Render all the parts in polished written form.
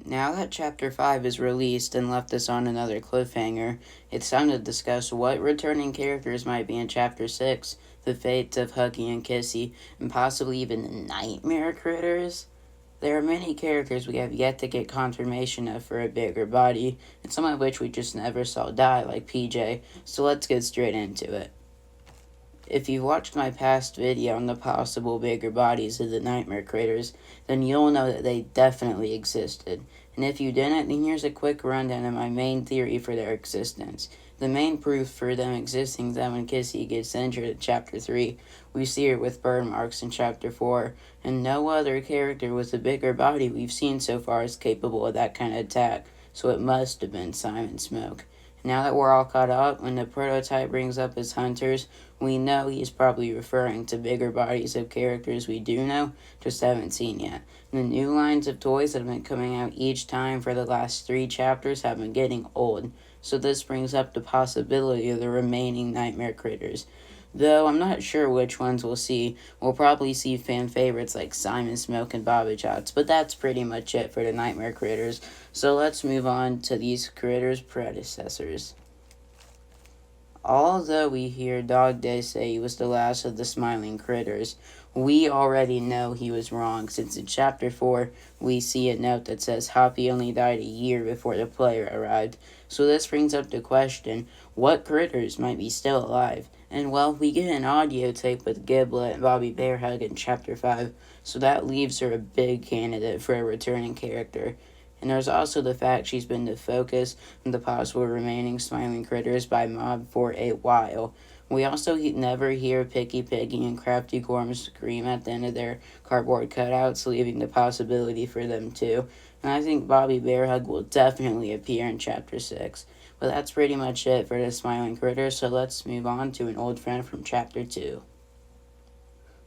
Now that Chapter 5 is released and left us on another cliffhanger, it's time to discuss what returning characters might be in Chapter 6, the fates of Huggy and Kissy, and possibly even the nightmare critters. There are many characters we have yet to get confirmation of for a bigger body, and some of which we just never saw die, like PJ, so let's get straight into it. If you've watched my past video on the possible bigger bodies of the nightmare critters, then you'll know that they definitely existed. And if you didn't, then here's a quick rundown of my main theory for their existence. The main proof for them existing is that when Kissy gets injured in Chapter 3, we see her with burn marks in Chapter 4, and no other character with a bigger body we've seen so far is capable of that kind of attack, so it must have been Simon Smoke. Now that we're all caught up, when the prototype brings up his hunters, we know he's probably referring to bigger bodies of characters we do know, just haven't seen yet. The new lines of toys that have been coming out each time for the last 3 chapters have been getting old, so this brings up the possibility of the remaining nightmare critters. Though I'm not sure which ones we'll see. We'll probably see fan favorites like Simon Smoke and Bobby Jots, but that's pretty much it for the nightmare critters. So let's move on to these critters' predecessors. Although we hear Dog Day say he was the last of the smiling critters, we already know he was wrong, since in Chapter 4 we see a note that says Hoppy only died a year before the player arrived. So this brings up the question, what critters might be still alive? And well, we get an audio tape with Giblet and Bobby Bearhug in Chapter 5, so that leaves her a big candidate for a returning character. And there's also the fact she's been the focus of the possible remaining smiling critters by Mob for a while. We also never hear Picky Piggy and Crafty Gorm scream at the end of their cardboard cutouts, leaving the possibility for them too. And I think Bobby Bearhug will definitely appear in Chapter 6. But that's pretty much it for the smiling critter, so let's move on to an old friend from Chapter 2.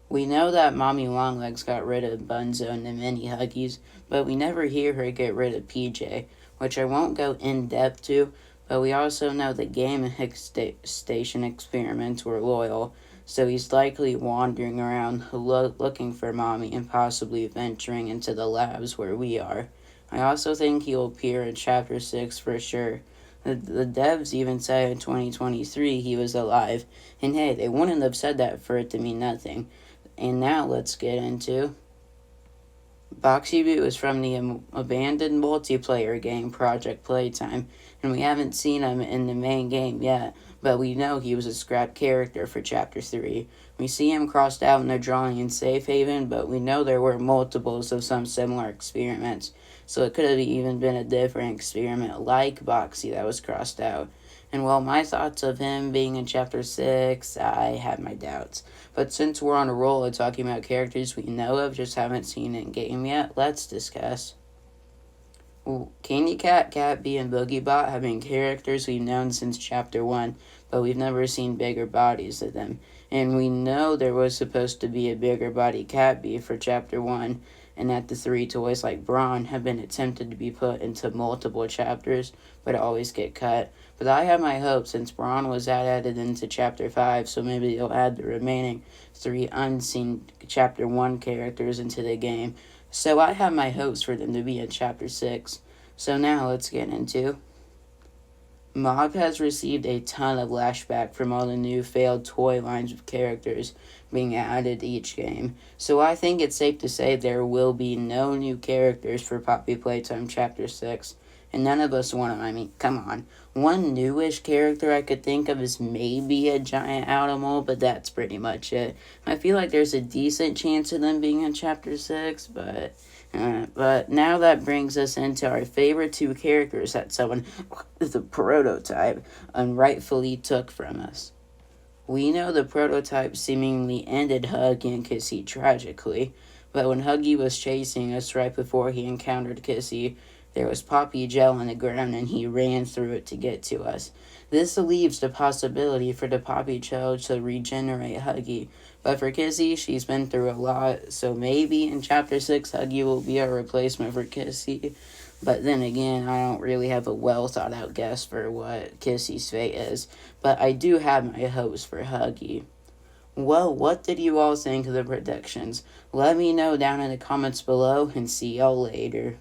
We know that Mommy Longlegs got rid of Bunzo and the mini Huggies, but we never hear her get rid of PJ, which I won't go in depth to, but we also know the Game and Hicks Station experiments were loyal, so he's likely wandering around looking for Mommy and possibly venturing into the labs where we are. I also think he'll appear in Chapter 6 for sure. The devs even said in 2023 he was alive, and hey, they wouldn't have said that for it to mean nothing. And now let's get into Boxy Boo is from the abandoned multiplayer game Poppy Playtime, and we haven't seen him in the main game yet, but we know he was a scrap character for Chapter 3. We see him crossed out in a drawing in Safe Haven, but we know there were multiples of some similar experiments, so it could have even been a different experiment like Boxy that was crossed out. And well, my thoughts of him being in Chapter 6, I have my doubts. But since we're on a roll of talking about characters we know of, just haven't seen in game yet, let's discuss. Candy Cat, Cat Bee, and Boogie Bot have been characters we've known since Chapter 1, but we've never seen bigger bodies of them. And we know there was supposed to be a bigger body Cat Bee for Chapter 1, and that the 3 toys like Brawn have been attempted to be put into multiple chapters, but always get cut. But I have my hope since Brawn was added into Chapter 5, so maybe they'll add the remaining 3 unseen Chapter 1 characters into the game. So I have my hopes for them to be in Chapter 6. So now let's get into Mob has received a ton of lashback from all the new failed toy lines of characters being added to each game, so I think it's safe to say there will be no new characters for Poppy Playtime Chapter 6, and none of us want them. I mean, come on. One newish character I could think of is maybe a giant animal, but that's pretty much it. I feel like there's a decent chance of them being in Chapter 6, but now that brings us into our favorite 2 characters that someone, the prototype, unrightfully took from us. We know the prototype seemingly ended Huggy and Kissy tragically, but when Huggy was chasing us right before he encountered Kissy, there was Poppy gel on the ground and he ran through it to get to us. This leaves the possibility for the Poppy gel to regenerate Huggy, but for Kissy, she's been through a lot, so maybe in Chapter 6 Huggy will be a replacement for Kissy. But then again, I don't really have a well thought out guess for what Kissy's fate is, but I do have my hopes for Huggy. Well, what did you all think of the predictions? Let me know down in the comments below, and see y'all later.